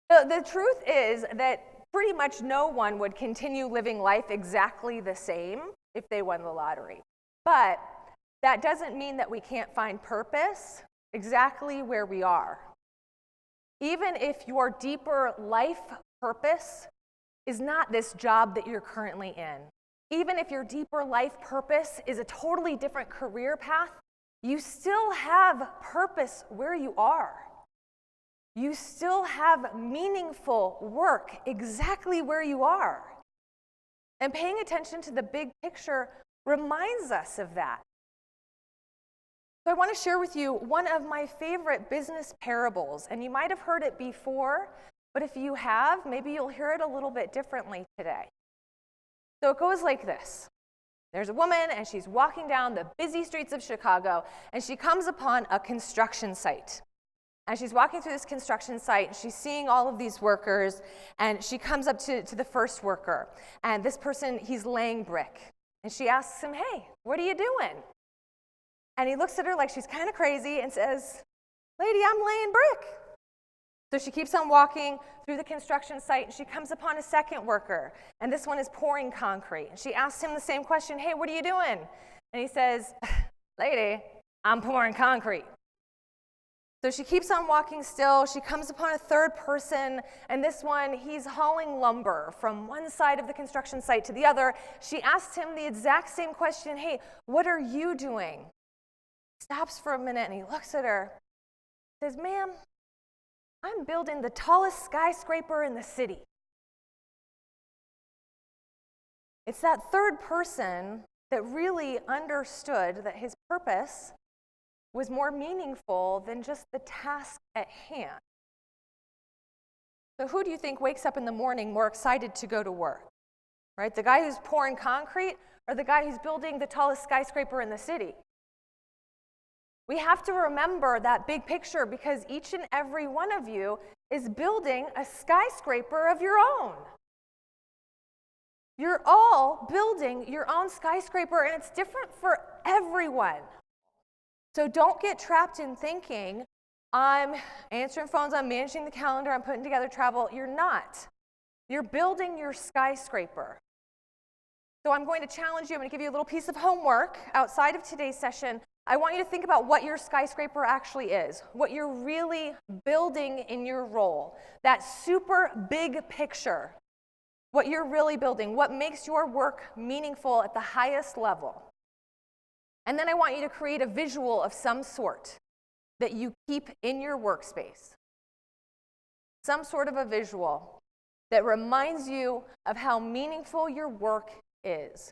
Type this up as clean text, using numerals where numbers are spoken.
The truth is that pretty much no one would continue living life exactly the same if they won the lottery. But that doesn't mean that we can't find purpose exactly where we are. Even if your deeper life purpose is not this job that you're currently in, even if your deeper life purpose is a totally different career path, you still have purpose where you are. You still have meaningful work exactly where you are. And paying attention to the big picture reminds us of that. So I want to share with you one of my favorite business parables, and you might have heard it before, but if you have, maybe you'll hear it a little bit differently today. So it goes like this. There's a woman, and she's walking down the busy streets of Chicago, and she comes upon a construction site. And she's walking through this construction site, and she's seeing all of these workers, and she comes up to the first worker. And this person, he's laying brick. And she asks him, "Hey, what are you doing?" And he looks at her like she's kind of crazy and says, "Lady, I'm laying brick." So she keeps on walking through the construction site, and she comes upon a second worker. And this one is pouring concrete. And she asks him the same question, "Hey, what are you doing?" And he says, "Lady, I'm pouring concrete." So she keeps on walking still. She comes upon a third person, and this one, he's hauling lumber from one side of the construction site to the other. She asks him the exact same question, "Hey, what are you doing?" Stops for a minute, and he looks at her, says, "Ma'am, I'm building the tallest skyscraper in the city." It's that third person that really understood that his purpose was more meaningful than just the task at hand. So who do you think wakes up in the morning more excited to go to work? Right? The guy who's pouring concrete or the guy who's building the tallest skyscraper in the city? We have to remember that big picture because each and every one of you is building a skyscraper of your own. You're all building your own skyscraper, and it's different for everyone. So don't get trapped in thinking, I'm answering phones, I'm managing the calendar, I'm putting together travel. You're not. You're building your skyscraper. So I'm going to challenge you. I'm going to give you a little piece of homework outside of today's session. I want you to think about what your skyscraper actually is, what you're really building in your role, that super big picture, what you're really building, what makes your work meaningful at the highest level. And then I want you to create a visual of some sort that you keep in your workspace. Some sort of a visual that reminds you of how meaningful your work is.